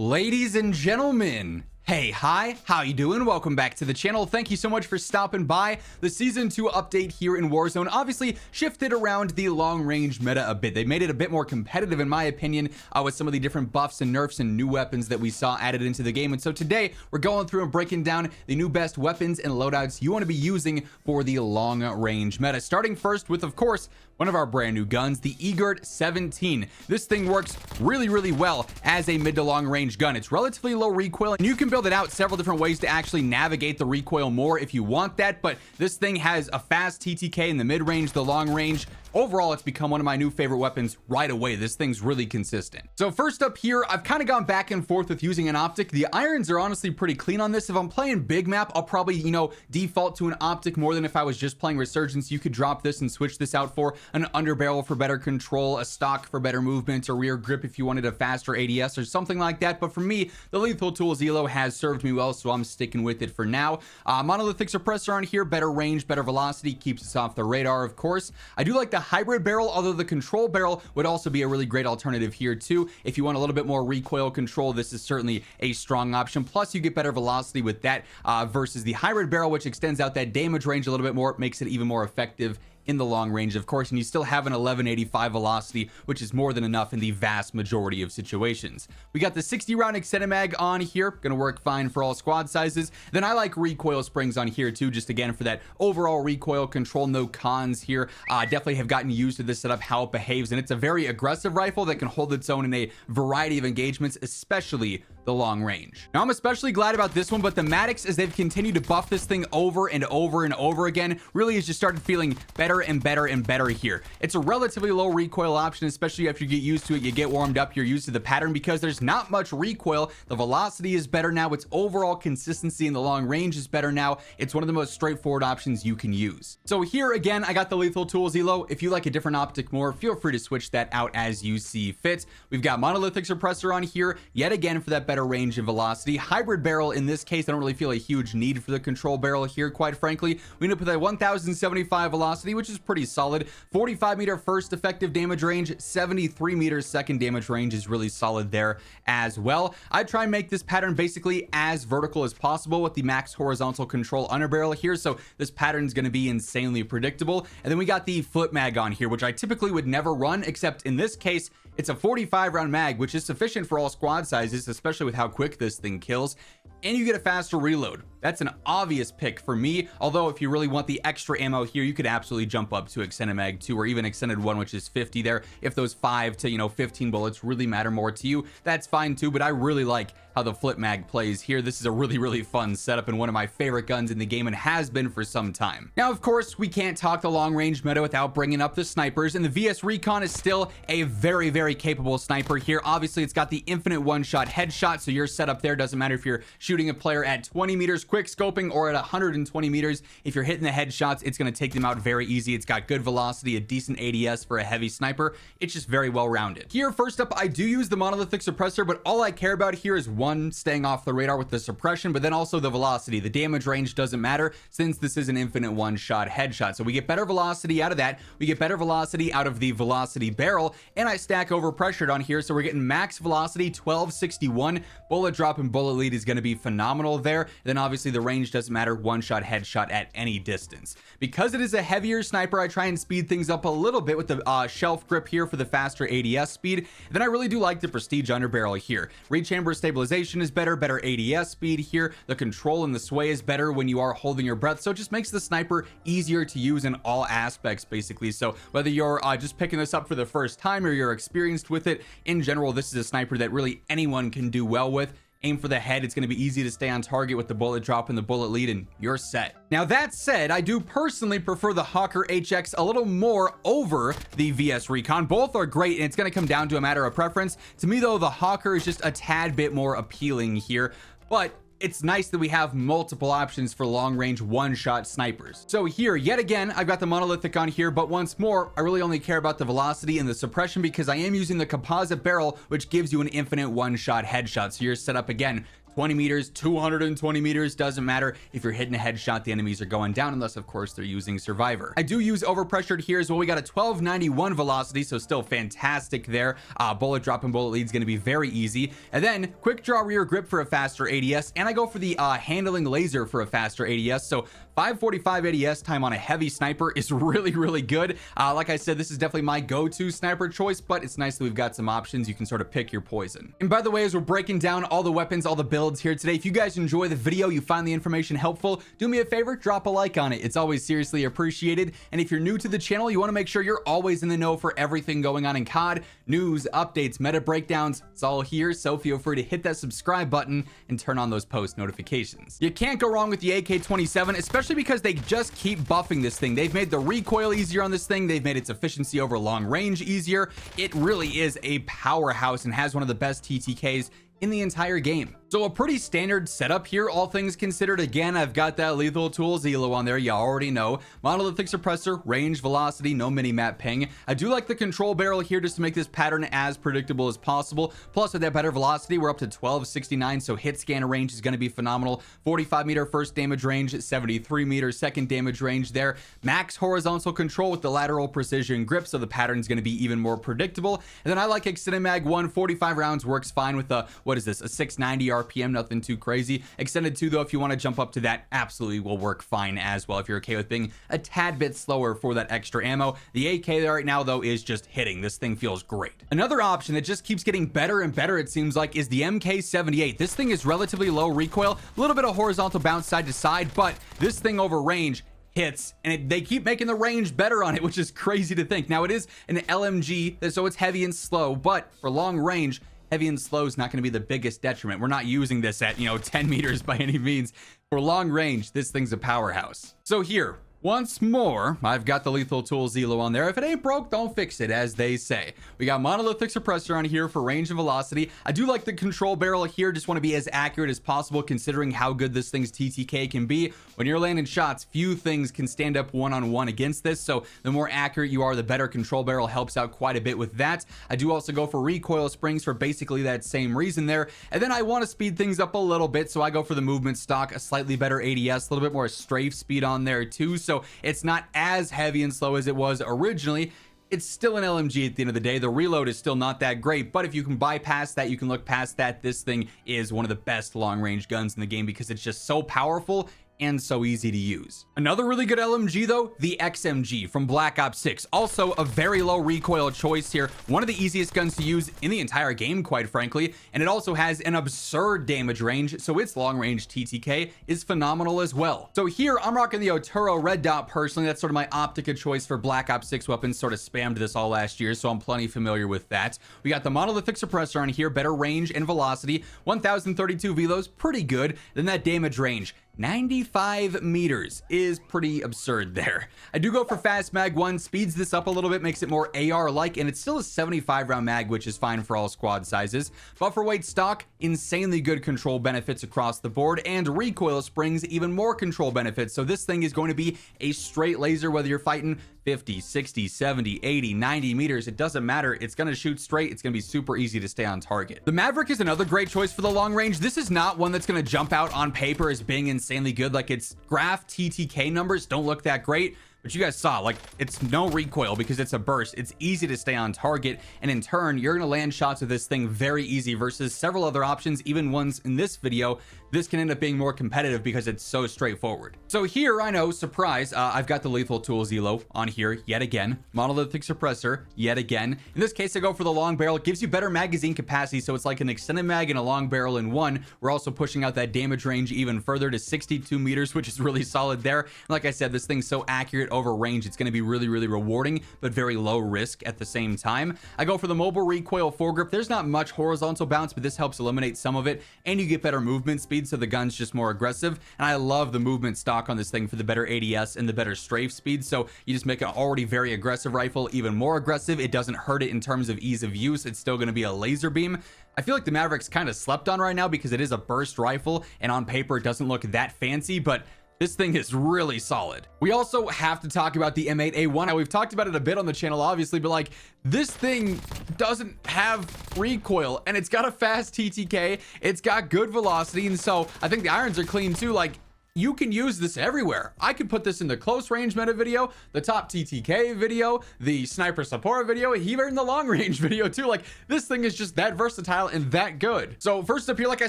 Ladies and gentlemen, hey, hi, how you doing? Welcome back to the channel. Thank you so much for stopping by. The Season 2 update here in Warzone obviously shifted around the long-range meta a bit. They made it a bit more competitive, in my opinion, with some of the different buffs and nerfs and new weapons that we saw added into the game. And so today, we're going through and breaking down the new best weapons and loadouts you want to be using for the long-range meta. Starting first with, of course, one of our brand new guns, the Egert 17. This thing works really well as a mid to long range gun. It's relatively low recoil, and you can build it out several different ways to actually navigate the recoil more if you want that. But this thing has a fast TTK in the mid range, the long range. Overall, it's become one of my new favorite weapons right away. This thing's really consistent. So first up here, I've kind of gone back and forth with using an optic. The irons are honestly pretty clean on this. If I'm playing big map, I'll probably, default to an optic more than if I was just playing Resurgence. You could drop this and switch this out for an underbarrel for better control, a stock for better movement, or rear grip if you wanted a faster ADS or something like that. But for me, the Lethal Tools Elo has served me well, so I'm sticking with it for now. Monolithic suppressor on here, better range, better velocity, keeps us off the radar, of course. I do like the hybrid barrel, although the control barrel would also be a really great alternative here too. If you want a little bit more recoil control, this is certainly a strong option. Plus, you get better velocity with that versus the hybrid barrel, which extends out that damage range a little bit more, makes it even more effective in the long range, of course, and you still have an 1185 velocity, which is more than enough in the vast majority of situations. We got the 60 round extended mag on here, gonna work fine for all squad sizes. Then I like recoil springs on here too, just again for that overall recoil control. No cons here. Definitely have gotten used to this setup, how it behaves, and it's a very aggressive rifle that can hold its own in a variety of engagements, especially the long range. Now I'm especially glad about this one, but the Maddox, as they've continued to buff this thing over and over and over again, really has just started feeling better and better here. It's a relatively low recoil option, especially after you get used to it, you get warmed up, you're used to the pattern because there's not much recoil. The velocity is better now. Its overall consistency in the long range is better now. It's one of the most straightforward options you can use. So here again, I got the Lethal Tools Elo. If you like a different optic more, feel free to switch that out as you see fit. We've got monolithic suppressor on here, yet again for that better range and velocity. Hybrid barrel, in this case, I don't really feel a huge need for the control barrel here, quite frankly. We end up with a 1075 velocity, which is pretty solid. 45 meter first effective damage range, 73 meters second damage range is really solid there as well. I try and make this pattern basically as vertical as possible with the max horizontal control underbarrel here, so this pattern is going to be insanely predictable. And then we got the flip mag on here, which I typically would never run, except in this case it's a 45 round mag, which is sufficient for all squad sizes, especially with how quick this thing kills, and you get a faster reload. That's an obvious pick for me, although if you really want the extra ammo here, you could absolutely jump up to extended mag 2 or even extended 1, which is 50 there. If those 5 to 15 bullets really matter more to you, that's fine too, but I really like how the flip mag plays here. This is a really fun setup and one of my favorite guns in the game, and has been for some time. Now, of course, we can't talk the long range meta without bringing up the snipers, and the VS Recon is still a very capable sniper here. Obviously, it's got the infinite one-shot headshot, so your setup there doesn't matter if you're shooting a player at 20 meters quick scoping or at 120 meters. If you're hitting the headshots, it's going to take them out very easy. It's got good velocity, a decent ADS for a heavy sniper. It's just very well rounded. Here, first up, I do use the monolithic suppressor, but all I care about here is one, staying off the radar with the suppression, but then also the velocity. The damage range doesn't matter since this is an infinite one-shot headshot. So we get better velocity out of that. We get better velocity out of the velocity barrel, and I stack over pressured on here, so we're getting max velocity 1261. Bullet drop and bullet lead is going to be phenomenal there. And then obviously the range doesn't matter, one-shot headshot at any distance. Because it is a heavier sniper, I try and speed things up a little bit with the shelf grip here for the faster ADS speed. Then I really do like the prestige underbarrel here. Rechamber stabilization is better ADS speed here. The control and the sway is better when you are holding your breath, so it just makes the sniper easier to use in all aspects basically. So whether you're just picking this up for the first time or you're experienced with it, in general, this is a sniper that really anyone can do well with. Aim for the head, it's going to be easy to stay on target with the bullet drop and the bullet lead, and you're set. Now that said, I do personally prefer the Hawker HX a little more over the VS Recon. Both are great, and it's going to come down to a matter of preference. To me though, the Hawker is just a tad bit more appealing here, but it's nice that we have multiple options for long range one-shot snipers. So here, yet again, I've got the monolithic on here, but once more, I really only care about the velocity and the suppression because I am using the composite barrel, which gives you an infinite one-shot headshot. So you're set up again 20 meters, 220 meters, doesn't matter. If you're hitting a headshot, the enemies are going down, unless of course they're using survivor. I do use overpressured here as well. We got a 1291 velocity, so still fantastic there. Bullet drop and bullet lead is going to be very easy. And then quick draw rear grip for a faster ADS, and I go for the handling laser for a faster ADS. So 545 ADS time on a heavy sniper is really good. Like I said, this is definitely my go-to sniper choice, but it's nice that we've got some options. You can sort of pick your poison. And by the way, as we're breaking down all the weapons, all the builds here today, if you guys enjoy the video, you find the information helpful, do me a favor, drop a like on it. It's always seriously appreciated. And if you're new to the channel, you want to make sure you're always in the know for everything going on in COD, news, updates, meta breakdowns. It's all here, so feel free to hit that subscribe button and turn on those post notifications. You can't go wrong with the AK-27, especially because they just keep buffing this thing. They've made the recoil easier on this thing. They've made its efficiency over long range easier. It really is a powerhouse and has one of the best TTKs in the entire game. So a pretty standard setup here, all things considered. Again, I've got that lethal tools elo on there, you already know. Monolithic suppressor, range, velocity, no mini-map ping. I do like the control barrel here just to make this pattern as predictable as possible. Plus with that better velocity, we're up to 1269, so hit scan range is going to be phenomenal. 45 meter first damage range, 73 meter second damage range there. Max horizontal control with the lateral precision grip, so the pattern is going to be even more predictable. And then I like extended mag 1, 45 rounds works fine with a, what is this, a 690 RPM, nothing too crazy. Extended 2 though, if you want to jump up to that, absolutely will work fine as well if you're okay with being a tad bit slower for that extra ammo. The AK there right now though is just hitting. This thing feels great. Another option that just keeps getting better and better, it seems like, is the MK78. This thing is relatively low recoil, a little bit of horizontal bounce side to side, but this thing over range hits, and they keep making the range better on it, which is crazy to think. Now it is an LMG, so it's heavy and slow, but for long range, heavy and slow is not going to be the biggest detriment. We're not using this at 10 meters by any means. For long range, this thing's a powerhouse. So here, once more, I've got the lethal tools elo on there. If it ain't broke, don't fix it, as they say. We got monolithic suppressor on here for range and velocity. I do like the control barrel here. Just want to be as accurate as possible considering how good this thing's TTK can be. When you're landing shots, few things can stand up one-on-one against this. So the more accurate you are, the better. Control barrel helps out quite a bit with that. I do also go for recoil springs for basically that same reason there. And then I want to speed things up a little bit, so I go for the movement stock, a slightly better ADS, a little bit more strafe speed on there too. So it's not as heavy and slow as it was originally. It's still an LMG at the end of the day. The reload is still not that great, but if you can bypass that, you can look past that, this thing is one of the best long range guns in the game because it's just so powerful and so easy to use. Another really good LMG though, the XMG from Black Ops 6. Also a very low recoil choice here. One of the easiest guns to use in the entire game, quite frankly. And it also has an absurd damage range, so its long range TTK is phenomenal as well. So here I'm rocking the Oturo Red Dot personally. That's sort of my Optica choice for Black Ops 6 weapons. Sort of spammed this all last year, so I'm plenty familiar with that. We got the monolithic suppressor on here, better range and velocity. 1032 velos, pretty good. Then that damage range, 95 meters is pretty absurd there. I do go for fast mag 1, speeds this up a little bit, makes it more AR like, and it's still a 75 round mag, which is fine for all squad sizes. Buffer weight stock, insanely good control benefits across the board, and recoil springs, even more control benefits. So this thing is going to be a straight laser whether you're fighting 50, 60, 70, 80, 90 meters. It doesn't matter. It's going to shoot straight. It's going to be super easy to stay on target. The Maverick is another great choice for the long range. This is not one that's going to jump out on paper as being insanely good. Like, its graph TTK numbers don't look that great, but you guys saw, like, it's no recoil because it's a burst. It's easy to stay on target, and in turn, you're going to land shots with this thing very easy versus several other options, even ones in this video. This can end up being more competitive because it's so straightforward. So here, I know, surprise, I've got the lethal tools elo on here yet again. Monolithic suppressor yet again. In this case, I go for the long barrel. It gives you better magazine capacity, so it's like an extended mag and a long barrel in one. We're also pushing out that damage range even further to 62 meters, which is really solid there. And like I said, this thing's so accurate over range, it's going to be really rewarding, but very low risk at the same time. I go for the mobile recoil foregrip. There's not much horizontal bounce, but this helps eliminate some of it, and you get better movement speed, so the gun's just more aggressive. And I love the movement stock on this thing for the better ADS and the better strafe speed, so you just make an already very aggressive rifle even more aggressive. It doesn't hurt it in terms of ease of use. It's still going to be a laser beam. I feel like the Maverick's kind of slept on right now because it is a burst rifle, and on paper it doesn't look that fancy, but This thing is really solid. We also have to talk about the M8A1. Now, we've talked about it a bit on the channel, obviously, but like this thing doesn't have recoil and it's got a fast TTK. It's got good velocity. And so I think the irons are clean too. Like, you can use this everywhere. I could put this in the close range meta video, the top TTK video, the sniper support video, even the long range video too. Like, this thing is just that versatile and that good. So first up here, like I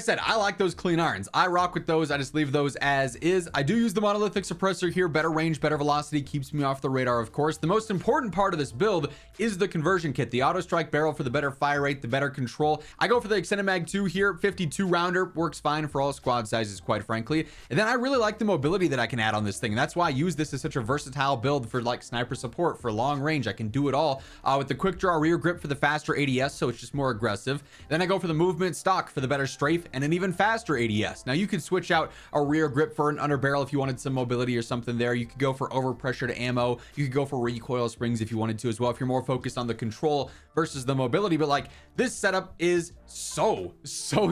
said, I like those clean irons. I rock with those. I just leave those as is. I do use the monolithic suppressor here. Better range, better velocity, keeps me off the radar, of course. The most important part of this build is the conversion kit, the auto strike barrel for the better fire rate, the better control. I go for the extended mag 2 here. 52 rounder works fine for all squad sizes, quite frankly. And then I really like the mobility that I can add on this thing. That's why I use this as such a versatile build for like sniper support, for long range. I can do it all with the quick draw rear grip for the faster ADS, so it's just more aggressive. Then I go for the movement stock for the better strafe and an even faster ADS. Now you could switch out a rear grip for an under barrel if you wanted some mobility or something there. You could go for overpressure to ammo. You could go for recoil springs if you wanted to as well, if you're more focused on the control versus the mobility. But like, this setup is so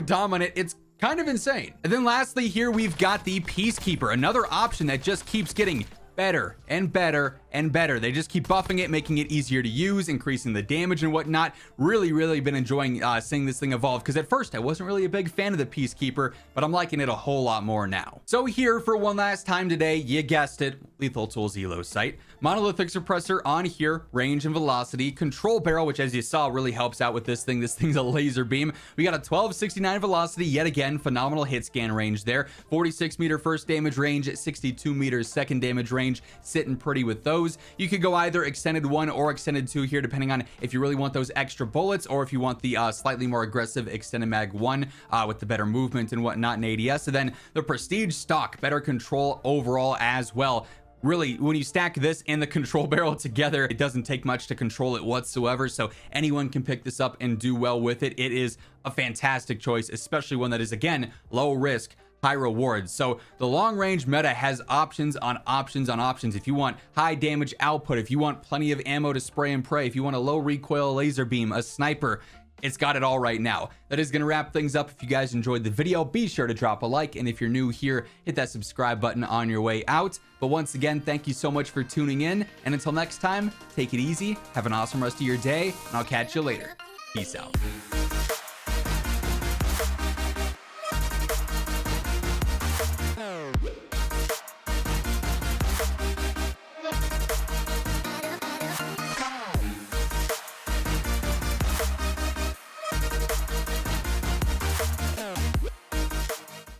dominant. It's kind of insane. And then lastly here, we've got the Peacekeeper, another option that just keeps getting better and better and better. They just keep buffing it, making it easier to use, increasing the damage and whatnot. Really been enjoying seeing this thing evolve, because at first I wasn't really a big fan of the Peacekeeper, but I'm liking it a whole lot more now. So here for one last time today, you guessed it, Lethal Tools Elo sight, monolithic suppressor on here, range and velocity, control barrel, which as you saw really helps out with this thing. This thing's a laser beam. We got a 1269 velocity, yet again, phenomenal hit scan range there, 46 meter first damage range, 62 meters second damage range, sitting pretty with those. You could go either extended 1 or extended 2 here, depending on if you really want those extra bullets, or if you want the slightly more aggressive extended mag 1 with the better movement and whatnot in ADS. And then the prestige stock, better control overall as well. Really, when you stack this and the control barrel together, it doesn't take much to control it whatsoever, so anyone can pick this up and do well with it. It is a fantastic choice, especially one that is, again, low risk, high rewards. So the long range meta has options on options on options. If you want high damage output, if you want plenty of ammo to spray and pray, if you want a low recoil laser beam, a sniper, it's got it all right now. That is going to wrap things up. If you guys enjoyed the video, be sure to drop a like, and if you're new here, hit that subscribe button on your way out. But once again, thank you so much for tuning in, and until next time, take it easy, have an awesome rest of your day, and I'll catch you later. Peace out.